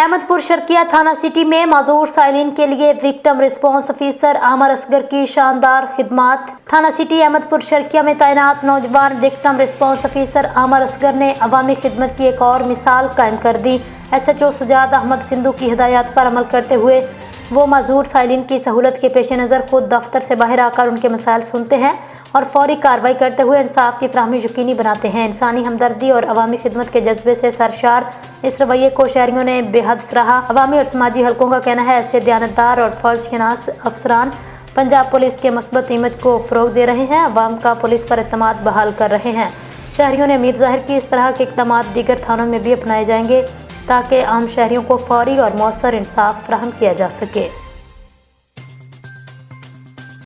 अहमदपुर शर्किया थाना सिटी में माजूर साइलिन के लिए विक्टिम रिस्पांस ऑफिसर आमर असगर की शानदार खिदमत। थाना सिटी अहमदपुर शर्किया में तैनात नौजवान विक्टिम रिस्पांस ऑफिसर आमर असगर ने अवामी खिदमत की एक और मिसाल कायम कर दी। SHO सजाद अहमद सिंधु की हिदायत पर अमल करते हुए वो माजूर साइलिन की सहूलत के पेश नज़र खुद दफ्तर से बाहर आकर उनके मसाइल सुनते हैं और फौरी कार्रवाई करते हुए इंसाफ की फराहमी यकीनी बनाते हैं। इंसानी हमदर्दी और अवामी खिदमत के जज्बे से सरशार इस रवैये को शहरियों ने बेहद सराहा। अवामी और समाजी हलकों का कहना है ऐसे दयानतदार और फर्ज शनास अफसरान पंजाब पुलिस के मस्बत इमेज को फ़रोग दे रहे हैं, अवाम का पुलिस पर एतमाद बहाल कर रहे हैं। शहरियों ने उम्मीद जाहिर की इस तरह के इक़दाम दीगर थानों में भी अपनाए जाएंगे ताकि आम शहरियों को फौरी और मौसर इंसाफ फराहम किया जा सके।